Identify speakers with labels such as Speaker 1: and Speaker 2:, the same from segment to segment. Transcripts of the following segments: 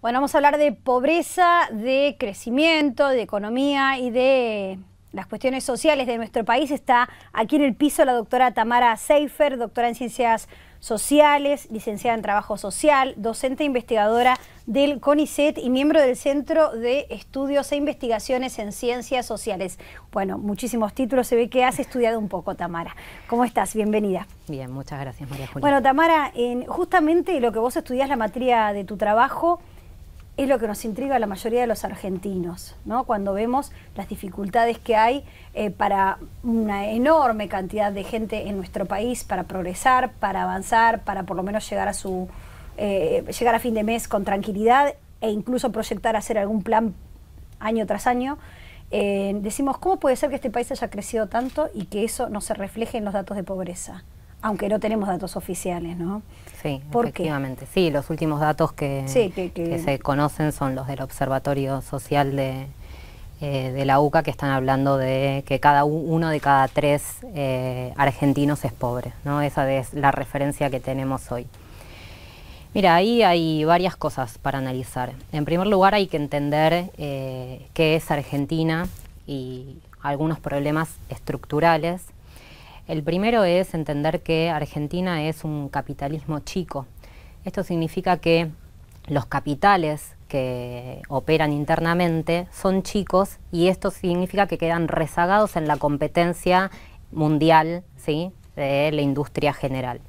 Speaker 1: Bueno, vamos a hablar de pobreza, de crecimiento, de economía y de las cuestiones sociales de nuestro país. Está aquí en el piso la doctora Tamara Seifer, doctora en Ciencias Sociales, licenciada en Trabajo Social, docente e investigadora del CONICET y miembro del Centro de Estudios e Investigaciones en Ciencias Sociales. Bueno, muchísimos títulos, se ve que has estudiado un poco, Tamara. ¿Cómo estás? Bienvenida.
Speaker 2: Bien, muchas gracias, María Julia.
Speaker 1: Bueno, Tamara, justamente lo que vos estudiás, la materia de tu trabajo, es lo que nos intriga a la mayoría de los argentinos, ¿no? Cuando vemos las dificultades que hay para una enorme cantidad de gente en nuestro país para progresar, para avanzar, para por lo menos llegar a fin de mes con tranquilidad e incluso proyectar hacer algún plan año tras año. Decimos, ¿cómo puede ser que este país haya crecido tanto y que eso no se refleje en los datos de pobreza? Aunque no tenemos datos oficiales, ¿no?
Speaker 2: Sí, efectivamente. Sí, los últimos datos que se conocen son los del Observatorio Social de la UCA, que están hablando de que uno de cada 3 argentinos es pobre, ¿no? Esa es la referencia que tenemos hoy. Mira, ahí hay varias cosas para analizar. En primer lugar, hay que entender qué es Argentina y algunos problemas estructurales. El primero es entender que Argentina es un capitalismo chico. Esto significa que los capitales que operan internamente son chicos y esto significa que quedan rezagados en la competencia mundial, ¿sí?, de la industria general.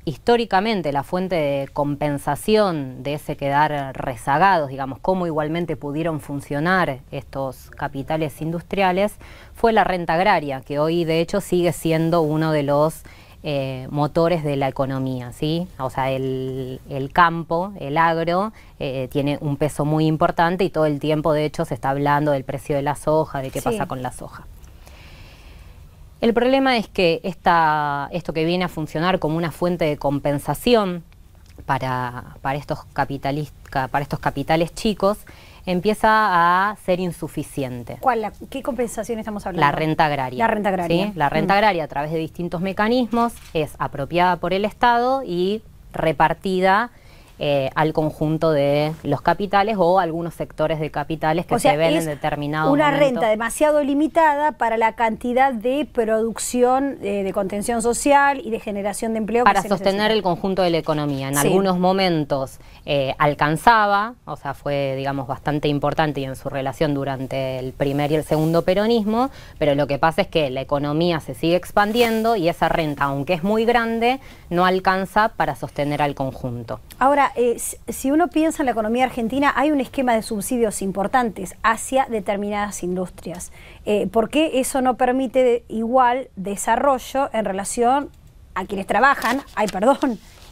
Speaker 2: Históricamente la fuente de compensación de ese quedar rezagados, digamos, cómo igualmente pudieron funcionar estos capitales industriales, fue la renta agraria, que hoy de hecho sigue siendo uno de los motores de la economía, ¿sí? O sea, el campo, el agro, tiene un peso muy importante y todo el tiempo de hecho se está hablando del precio de la soja, de qué pasa con la soja. El problema es que esto que viene a funcionar como una fuente de compensación para estos capitales chicos empieza a ser insuficiente.
Speaker 1: ¿Qué compensación estamos hablando?
Speaker 2: La renta agraria.
Speaker 1: La renta agraria.
Speaker 2: ¿Sí? La renta agraria, a través de distintos mecanismos, es apropiada por el Estado y repartida al conjunto de los capitales o algunos sectores de capitales que se ven en determinado momento.
Speaker 1: Una renta demasiado limitada para la cantidad de producción de contención social y de generación de empleo.
Speaker 2: Para sostener el conjunto de la economía. En algunos momentos alcanzaba, o sea, fue, digamos, bastante importante y en su relación durante el primer y el segundo peronismo, pero lo que pasa es que la economía se sigue expandiendo y esa renta, aunque es muy grande, no alcanza para sostener al conjunto.
Speaker 1: Ahora, si uno piensa en la economía argentina, hay un esquema de subsidios importantes hacia determinadas industrias. ¿Por qué eso no permite igual desarrollo en relación a quienes trabajan,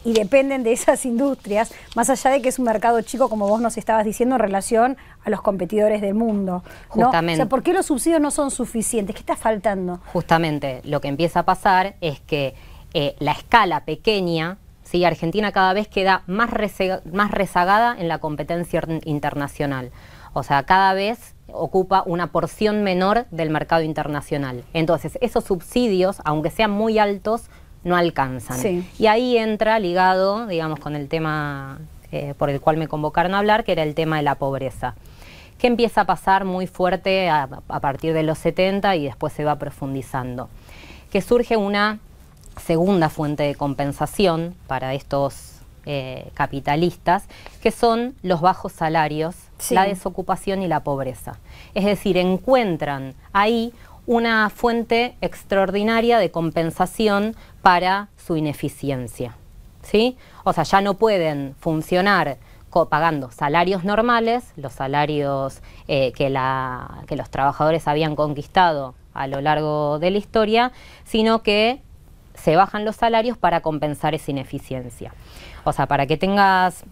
Speaker 1: y dependen de esas industrias, más allá de que es un mercado chico, como vos nos estabas diciendo, en relación a los competidores del mundo, ¿no?
Speaker 2: Justamente.
Speaker 1: O sea, ¿por qué los subsidios no son suficientes? ¿Qué está faltando?
Speaker 2: Justamente, lo que empieza a pasar es que la escala pequeña, ¿sí? Argentina cada vez queda más rezagada en la competencia internacional. O sea, cada vez ocupa una porción menor del mercado internacional. Entonces, esos subsidios, aunque sean muy altos, no alcanzan. Sí. Y ahí entra ligado, digamos, con el tema por el cual me convocaron a hablar, que era el tema de la pobreza, que empieza a pasar muy fuerte a partir de los 70 y después se va profundizando. Que surge una segunda fuente de compensación para estos capitalistas, que son los bajos salarios, la desocupación y la pobreza. Es decir, encuentran ahí una fuente extraordinaria de compensación para su ineficiencia, ¿sí? O sea, ya no pueden funcionar pagando salarios normales, los salarios que los trabajadores habían conquistado a lo largo de la historia, sino que se bajan los salarios para compensar esa ineficiencia. O sea, para que tengas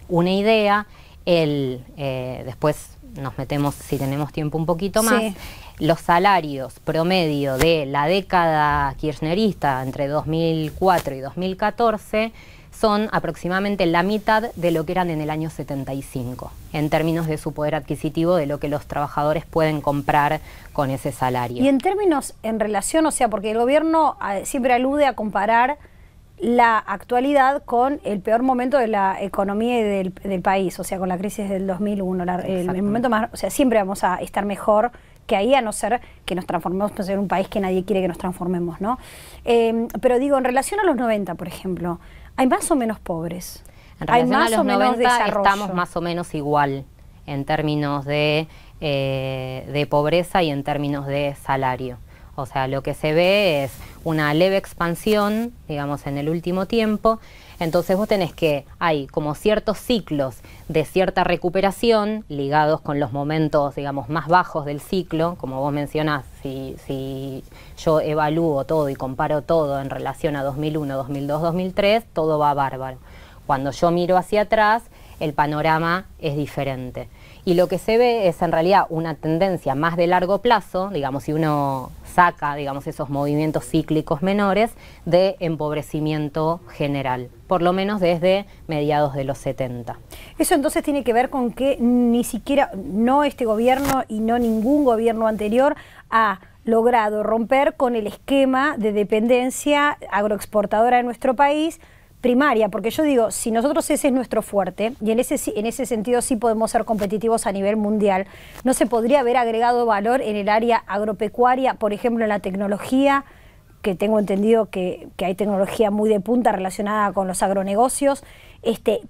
Speaker 2: una idea, después nos metemos, si tenemos tiempo, un poquito más, los salarios promedio de la década kirchnerista entre 2004 y 2014 son aproximadamente la mitad de lo que eran en el año 75, en términos de su poder adquisitivo, de lo que los trabajadores pueden comprar con ese salario.
Speaker 1: Y en términos, en relación, o sea, porque el gobierno siempre alude a comparar la actualidad con el peor momento de la economía y del país, o sea, con la crisis del 2001, el momento más, o sea, siempre vamos a estar mejor que ahí, a no ser que nos transformemos en un país que nadie quiere que nos transformemos, ¿no? Pero digo, en relación a los 90, por ejemplo, ¿hay más o menos pobres?
Speaker 2: En relación
Speaker 1: ¿Hay más
Speaker 2: a los
Speaker 1: o menos
Speaker 2: 90
Speaker 1: desarrollo?
Speaker 2: estamos más o menos igual en términos de pobreza y en términos de salario. O sea, lo que se ve es una leve expansión, digamos, en el último tiempo. Entonces vos tenés que, hay como ciertos ciclos de cierta recuperación ligados con los momentos, digamos, más bajos del ciclo. Como vos mencionás, si yo evalúo todo y comparo todo en relación a 2001, 2002, 2003, todo va bárbaro. Cuando yo miro hacia atrás, el panorama es diferente. Y lo que se ve es en realidad una tendencia más de largo plazo, digamos, si uno saca, digamos, esos movimientos cíclicos menores, de empobrecimiento general, por lo menos desde mediados de los 70.
Speaker 1: Eso entonces tiene que ver con que ni siquiera, no este gobierno y no ningún gobierno anterior ha logrado romper con el esquema de dependencia agroexportadora de nuestro país, primaria, porque yo digo, si nosotros ese es nuestro fuerte, y en ese sentido sí podemos ser competitivos a nivel mundial, ¿no se podría haber agregado valor en el área agropecuaria, por ejemplo en la tecnología, que tengo entendido que hay tecnología muy de punta relacionada con los agronegocios,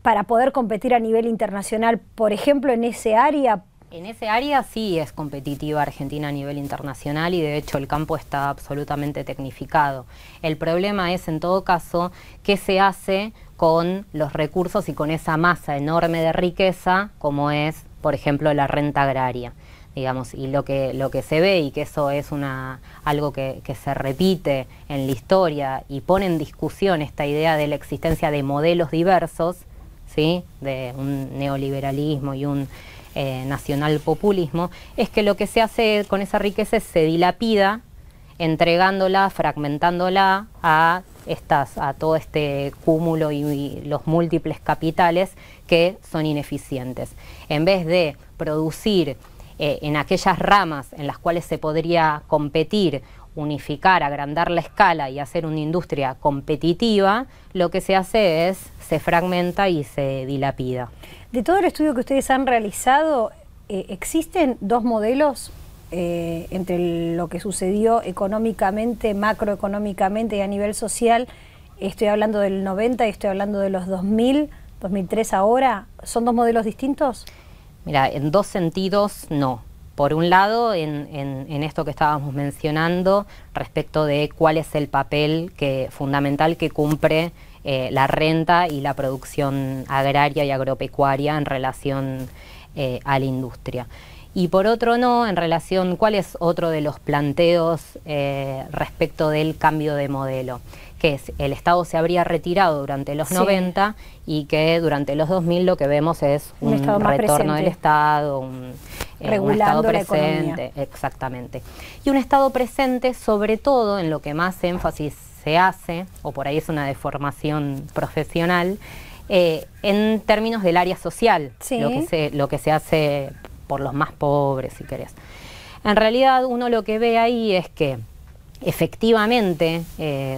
Speaker 1: para poder competir a nivel internacional, por ejemplo en ese área?
Speaker 2: En ese área sí es competitiva Argentina a nivel internacional y de hecho el campo está absolutamente tecnificado. El problema es en todo caso qué se hace con los recursos y con esa masa enorme de riqueza como es, por ejemplo, la renta agraria. Digamos, y lo que se ve, y que eso es algo que se repite en la historia y pone en discusión esta idea de la existencia de modelos diversos, ¿sí? De un neoliberalismo y un nacional populismo, es que lo que se hace con esa riqueza es se dilapida entregándola, fragmentándola a todo este cúmulo y los múltiples capitales que son ineficientes. En vez de producir en aquellas ramas en las cuales se podría competir, unificar, agrandar la escala y hacer una industria competitiva, lo que se hace es se fragmenta y se dilapida.
Speaker 1: De todo el estudio que ustedes han realizado, ¿existen dos modelos entre lo que sucedió económicamente, macroeconómicamente y a nivel social? Estoy hablando del 90 y estoy hablando de los 2000, 2003 ahora. ¿Son dos modelos distintos?
Speaker 2: Mira, en dos sentidos no. Por un lado, en esto que estábamos mencionando, respecto de cuál es el papel fundamental que cumple la renta y la producción agraria y agropecuaria en relación a la industria. Y por otro no, en relación, ¿cuál es otro de los planteos respecto del cambio de modelo? Que es, el Estado se habría retirado durante los 90 y que durante los 2000 lo que vemos es un retorno del Estado, un Estado presente, exactamente. Y un Estado presente sobre todo en lo que más énfasis se hace, o por ahí es una deformación profesional, en términos del área social, lo que se hace por los más pobres, si querés. En realidad uno lo que ve ahí es que efectivamente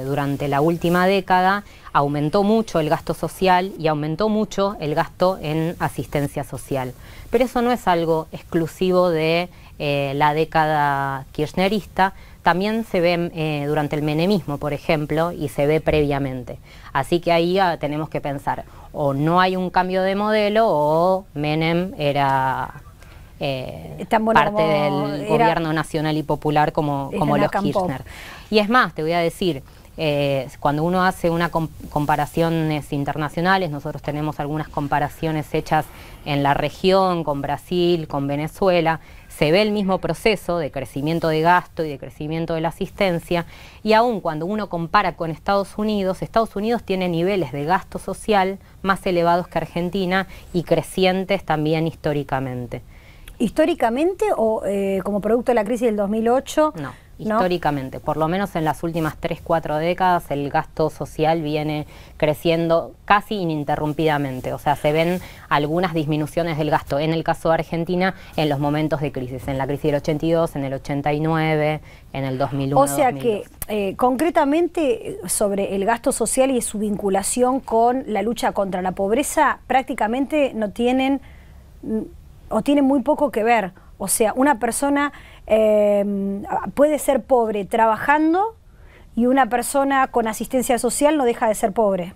Speaker 2: durante la última década aumentó mucho el gasto social y aumentó mucho el gasto en asistencia social. Pero eso no es algo exclusivo de la década kirchnerista, también se ve durante el menemismo, por ejemplo, y se ve previamente. Así que ahí tenemos que pensar, o no hay un cambio de modelo, o Menem era parte del gobierno nacional y popular como los Kirchner. Y es más, te voy a decir, cuando uno hace comparaciones internacionales, nosotros tenemos algunas comparaciones hechas en la región, con Brasil, con Venezuela, se ve el mismo proceso de crecimiento de gasto y de crecimiento de la asistencia, y aún cuando uno compara con Estados Unidos tiene niveles de gasto social más elevados que Argentina y crecientes también históricamente.
Speaker 1: ¿Históricamente o como producto de la crisis del 2008?
Speaker 2: No.
Speaker 1: ¿no?
Speaker 2: Históricamente, por lo menos en las últimas 3, 4 décadas, el gasto social viene creciendo casi ininterrumpidamente. O sea, se ven algunas disminuciones del gasto, en el caso de Argentina, en los momentos de crisis, en la crisis del 82, en el 89, en el 2001,
Speaker 1: O sea
Speaker 2: 2002.
Speaker 1: que, concretamente, sobre el gasto social y su vinculación con la lucha contra la pobreza, prácticamente no tienen, o tienen muy poco que ver. O sea, una persona puede ser pobre trabajando y una persona con asistencia social no deja de ser pobre.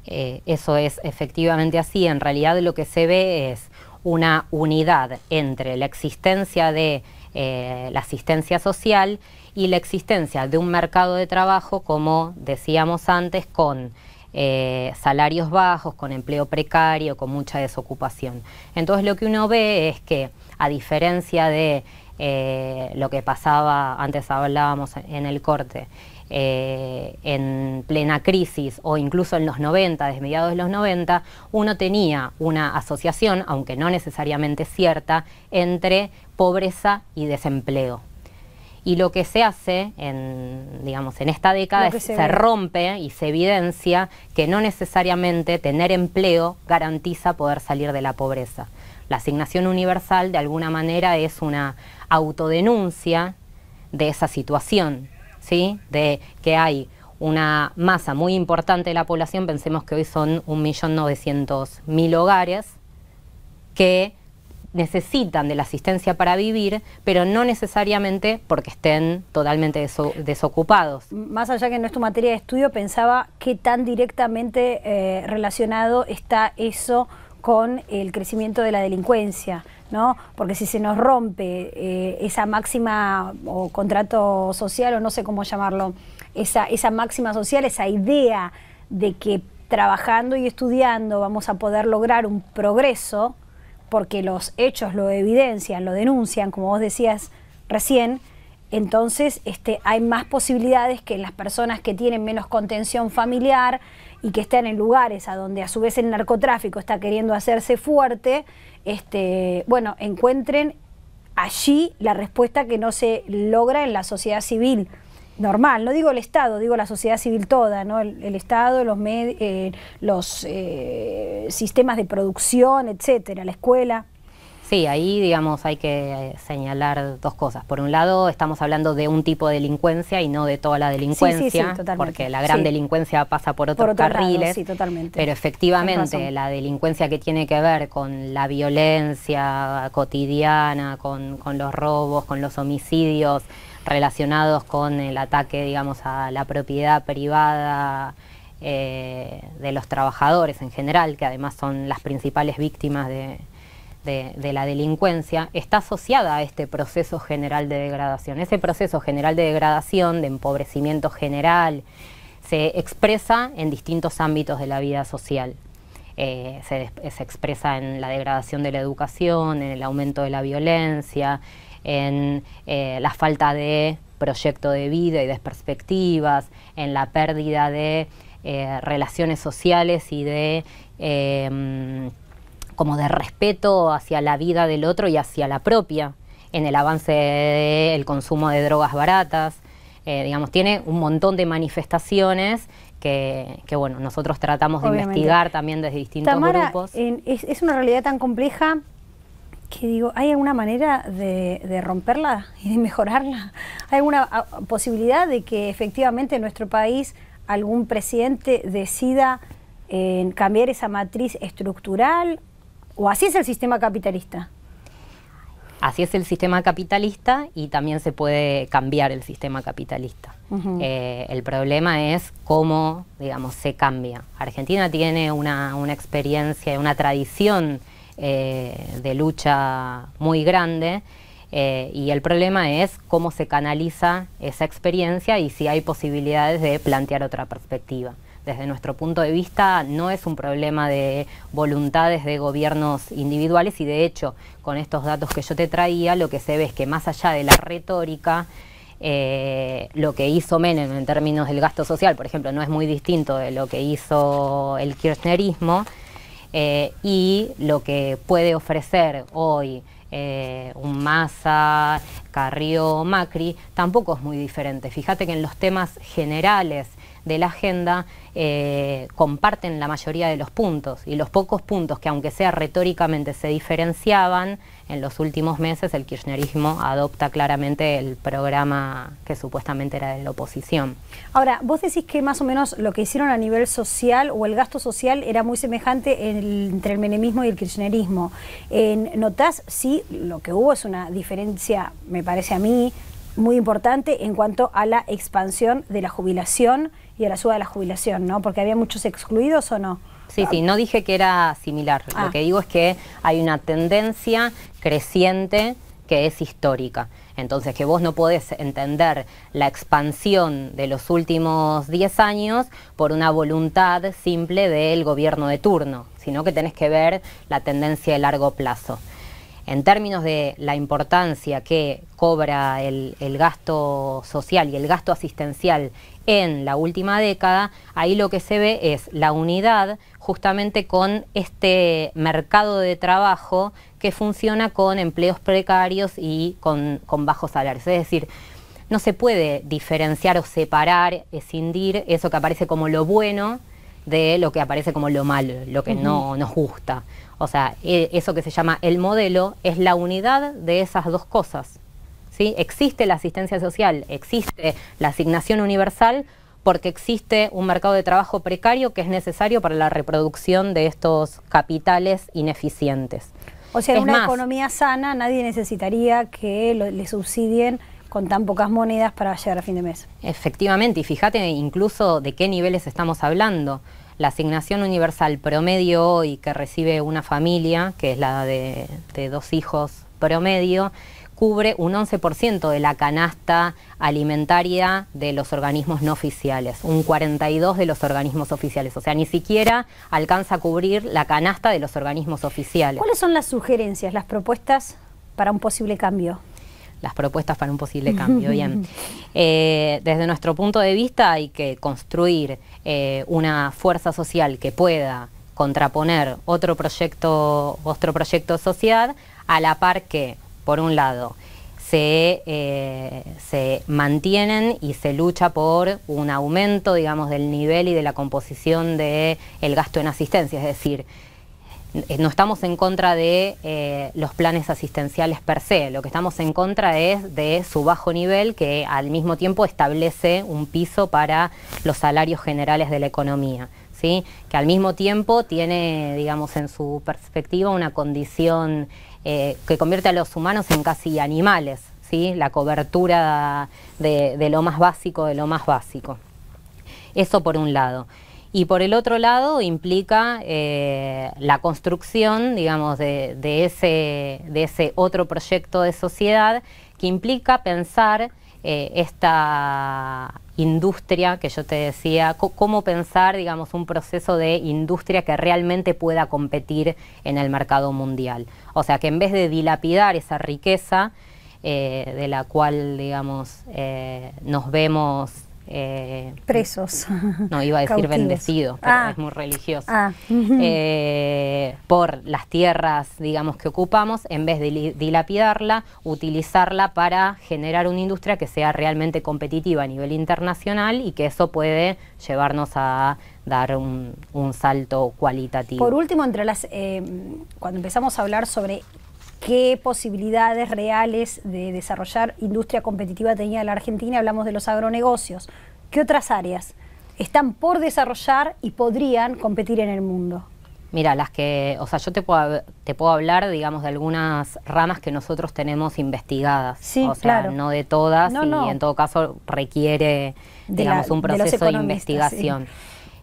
Speaker 2: Eso es efectivamente así. En realidad lo que se ve es una unidad entre la existencia de la asistencia social y la existencia de un mercado de trabajo, como decíamos antes, con salarios bajos, con empleo precario, con mucha desocupación. Entonces lo que uno ve es que, a diferencia de lo que pasaba, antes hablábamos en el corte, en plena crisis o incluso en los 90, desde mediados de los 90, uno tenía una asociación, aunque no necesariamente cierta, entre pobreza y desempleo. Y lo que se hace digamos, en esta década es se rompe y se evidencia que no necesariamente tener empleo garantiza poder salir de la pobreza. La asignación universal, de alguna manera, es una autodenuncia de esa situación, ¿sí? De que hay una masa muy importante de la población, pensemos que hoy son 1.900.000 hogares, que necesitan de la asistencia para vivir, pero no necesariamente porque estén totalmente desocupados.
Speaker 1: Más allá que no es tu materia de estudio, pensaba qué tan directamente relacionado está eso con el crecimiento de la delincuencia, ¿no? Porque si se nos rompe esa máxima o contrato social, o no sé cómo llamarlo, esa máxima social, esa idea de que trabajando y estudiando vamos a poder lograr un progreso, porque los hechos lo evidencian, lo denuncian, como vos decías recién, entonces hay más posibilidades que las personas que tienen menos contención familiar y que están en lugares a donde a su vez el narcotráfico está queriendo hacerse fuerte, bueno, encuentren allí la respuesta que no se logra en la sociedad civil normal. No digo el Estado, digo la sociedad civil toda, ¿no? El Estado, los sistemas de producción, etcétera, la escuela.
Speaker 2: Sí, ahí, digamos, hay que señalar dos cosas. Por un lado, estamos hablando de un tipo de delincuencia y no de toda la delincuencia,
Speaker 1: sí,
Speaker 2: porque la gran delincuencia pasa por otros carriles.
Speaker 1: Lado, sí, totalmente.
Speaker 2: Pero efectivamente, la delincuencia que tiene que ver con la violencia cotidiana, con los robos, con los homicidios relacionados con el ataque, digamos, a la propiedad privada de los trabajadores en general, que además son las principales víctimas de la delincuencia, está asociada a este proceso general de degradación. Ese proceso general de degradación, de empobrecimiento general, se expresa en distintos ámbitos de la vida social. Se expresa en la degradación de la educación, en el aumento de la violencia, en la falta de proyecto de vida y de perspectivas, en la pérdida de relaciones sociales y de como de respeto hacia la vida del otro y hacia la propia, en el avance del consumo de drogas baratas. Digamos, tiene un montón de manifestaciones que bueno, nosotros tratamos de investigar también desde distintos grupos.
Speaker 1: Es una realidad tan compleja que digo, ¿hay alguna manera de romperla y de mejorarla? ¿Hay alguna posibilidad de que efectivamente en nuestro país algún presidente decida cambiar esa matriz estructural? ¿O así es el sistema capitalista?
Speaker 2: Así es el sistema capitalista y también se puede cambiar el sistema capitalista. El problema es cómo, digamos, se cambia. Argentina tiene una experiencia, una tradición de lucha muy grande y el problema es cómo se canaliza esa experiencia y si hay posibilidades de plantear otra perspectiva. Desde nuestro punto de vista no es un problema de voluntades de gobiernos individuales y de hecho con estos datos que yo te traía lo que se ve es que más allá de la retórica lo que hizo Menem en términos del gasto social, por ejemplo, no es muy distinto de lo que hizo el kirchnerismo y lo que puede ofrecer hoy un Massa, Carrió, Macri, tampoco es muy diferente. Fíjate que en los temas generales de la agenda comparten la mayoría de los puntos, y los pocos puntos que aunque sea retóricamente se diferenciaban, en los últimos meses el kirchnerismo adopta claramente el programa que supuestamente era de la oposición.
Speaker 1: Ahora, vos decís que más o menos lo que hicieron a nivel social o el gasto social era muy semejante entre el menemismo y el kirchnerismo. ¿Notás si lo que hubo es una diferencia, me parece a mí, muy importante en cuanto a la expansión de la jubilación y a la suba de la jubilación, ¿no? Porque había muchos excluidos, ¿o no?
Speaker 2: Sí, sí, no dije que era similar. Lo que digo es que hay una tendencia creciente que es histórica. Entonces, que vos no podés entender la expansión de los últimos 10 años por una voluntad simple del gobierno de turno, sino que tenés que ver la tendencia de largo plazo. En términos de la importancia que cobra el gasto social y el gasto asistencial en la última década, ahí lo que se ve es la unidad justamente con este mercado de trabajo que funciona con empleos precarios y con bajos salarios. Es decir, no se puede diferenciar o separar, escindir eso que aparece como lo bueno de lo que aparece como lo malo, lo que no nos gusta. O sea, eso que se llama el modelo es la unidad de esas dos cosas, ¿sí? Existe la asistencia social, existe la asignación universal, porque existe un mercado de trabajo precario que es necesario para la reproducción de estos capitales ineficientes.
Speaker 1: O sea, en una economía sana nadie necesitaría que le subsidien con tan pocas monedas para llegar a fin de mes.
Speaker 2: Efectivamente, y fíjate incluso de qué niveles estamos hablando. La asignación universal promedio hoy que recibe una familia, que es la de 2 hijos promedio, cubre un 11% de la canasta alimentaria de los organismos no oficiales, un 42% de los organismos oficiales. O sea, ni siquiera alcanza a cubrir la canasta de los organismos oficiales.
Speaker 1: ¿Cuáles son las sugerencias, las propuestas para un posible cambio?
Speaker 2: Las propuestas para un posible cambio, bien. Desde nuestro punto de vista hay que construir una fuerza social que pueda contraponer otro proyecto de sociedad, a la par que, por un lado, se mantienen y se lucha por un aumento, digamos, del nivel y de la composición del gasto en asistencia, es decir, no estamos en contra de los planes asistenciales per se, lo que estamos en contra es de su bajo nivel, que al mismo tiempo establece un piso para los salarios generales de la economía, ¿sí? Que al mismo tiempo tiene, digamos, en su perspectiva una condición que convierte a los humanos en casi animales, ¿sí? La cobertura de lo más básico de lo más básico. Eso por un lado. Y por el otro lado implica la construcción, digamos, de ese otro proyecto de sociedad, que implica pensar esta industria que yo te decía, cómo pensar, digamos, un proceso de industria que realmente pueda competir en el mercado mundial. O sea, que en vez de dilapidar esa riqueza de la cual, digamos, nos vemos
Speaker 1: presos.
Speaker 2: No, iba a decir cautivos. Bendecidos, pero es muy religioso. Por las tierras, digamos, que ocupamos, en vez de dilapidarla, utilizarla para generar una industria que sea realmente competitiva a nivel internacional, y que eso puede llevarnos a dar un salto cualitativo.
Speaker 1: Por último, cuando empezamos a hablar sobre qué posibilidades reales de desarrollar industria competitiva tenía la Argentina, hablamos de los agronegocios. ¿Qué otras áreas están por desarrollar y podrían competir en el mundo?
Speaker 2: Mira, o sea, yo te puedo hablar, digamos, de algunas ramas que nosotros tenemos investigadas.
Speaker 1: Sí,
Speaker 2: o sea,
Speaker 1: claro.
Speaker 2: No de todas,
Speaker 1: no.
Speaker 2: Y en todo caso requiere, digamos, un proceso de investigación. Sí.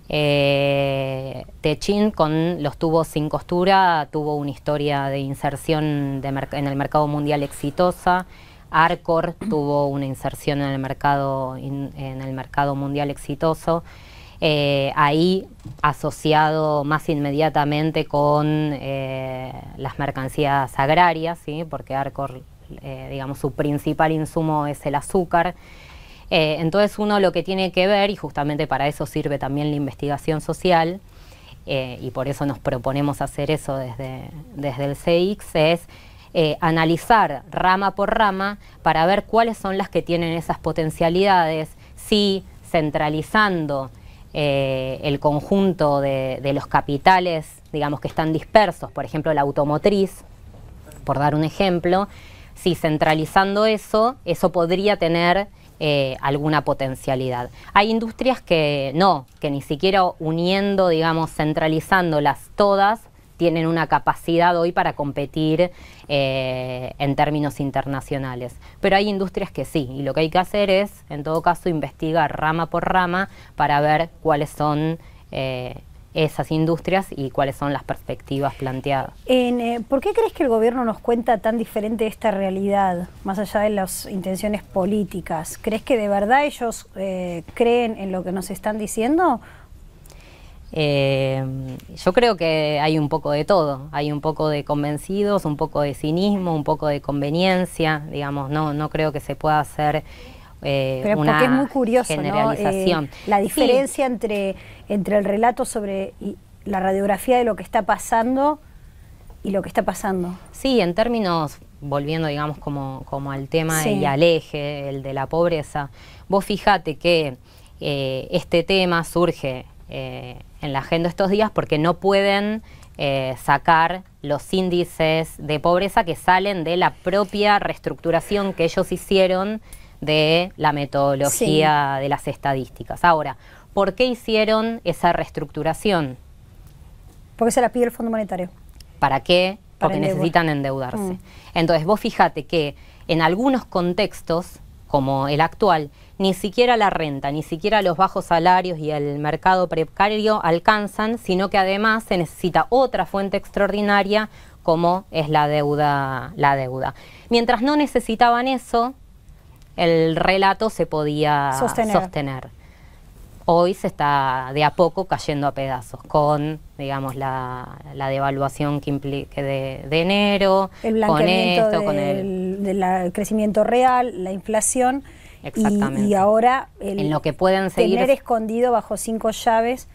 Speaker 2: Techin, con los tubos sin costura, tuvo una historia de inserción en el mercado mundial exitosa. Arcor tuvo una inserción en el mercado mundial exitoso. Ahí asociado más inmediatamente con las mercancías agrarias, ¿sí? Porque Arcor, digamos, su principal insumo es el azúcar. Entonces uno lo que tiene que ver, y justamente para eso sirve también la investigación social, y por eso nos proponemos hacer eso desde el CX, es analizar rama por rama para ver cuáles son las que tienen esas potencialidades, si centralizando el conjunto de los capitales, digamos, que están dispersos, por ejemplo la automotriz, por dar un ejemplo, si centralizando eso podría tener alguna potencialidad. Hay industrias que no, que ni siquiera uniendo, digamos, centralizándolas todas, tienen una capacidad hoy para competir en términos internacionales. Pero hay industrias que sí, y lo que hay que hacer es, en todo caso, investigar rama por rama para ver cuáles son esas industrias y cuáles son las perspectivas planteadas.
Speaker 1: ¿Por qué crees que el gobierno nos cuenta tan diferente esta realidad, más allá de las intenciones políticas? ¿Crees que de verdad ellos creen en lo que nos están diciendo?
Speaker 2: Yo creo que hay un poco de todo, hay un poco de convencidos, un poco de cinismo, un poco de conveniencia, digamos, no creo que se pueda hacer
Speaker 1: pero
Speaker 2: una
Speaker 1: porque es muy curioso,
Speaker 2: generalización.
Speaker 1: ¿no? La diferencia
Speaker 2: sí.
Speaker 1: entre el relato sobre la radiografía de lo que está pasando y lo que está pasando.
Speaker 2: Sí, en términos, volviendo digamos como al tema
Speaker 1: sí.
Speaker 2: y al eje, el de la pobreza, vos fijate que este tema surge en la agenda estos días porque no pueden sacar los índices de pobreza que salen de la propia reestructuración que ellos hicieron de la metodología sí. de las estadísticas. Ahora, ¿por qué hicieron esa reestructuración?
Speaker 1: Porque se la pide el Fondo Monetario.
Speaker 2: ¿Para qué? Porque necesitan endeudarse. Entonces, vos fíjate que en algunos contextos, como el actual, ni siquiera la renta, ni siquiera los bajos salarios y el mercado precario alcanzan, sino que además se necesita otra fuente extraordinaria como es la deuda. Mientras no necesitaban eso, el relato se podía sostener. Hoy se está de a poco cayendo a pedazos con, digamos, la devaluación que implique de enero,
Speaker 1: el blanqueamiento con del crecimiento real, la inflación.
Speaker 2: Exactamente.
Speaker 1: Y ahora
Speaker 2: en lo que pueden seguir
Speaker 1: tener escondido bajo 5 llaves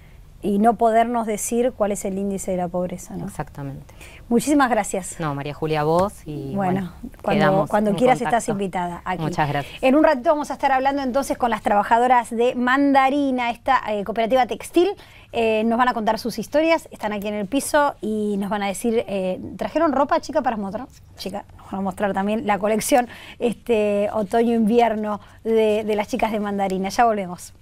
Speaker 1: y no podernos decir cuál es el índice de la pobreza, ¿no?
Speaker 2: Exactamente.
Speaker 1: Muchísimas gracias.
Speaker 2: No, María Julia, vos y
Speaker 1: bueno cuando quieras contacto. Estás invitada aquí.
Speaker 2: Muchas gracias.
Speaker 1: En un ratito vamos a estar hablando entonces con las trabajadoras de Mandarina, esta cooperativa textil. Nos van a contar sus historias, están aquí en el piso y nos van a decir, ¿trajeron ropa, chica, para mostrar? Chica, nos van a mostrar también la colección otoño-invierno de las chicas de Mandarina. Ya volvemos.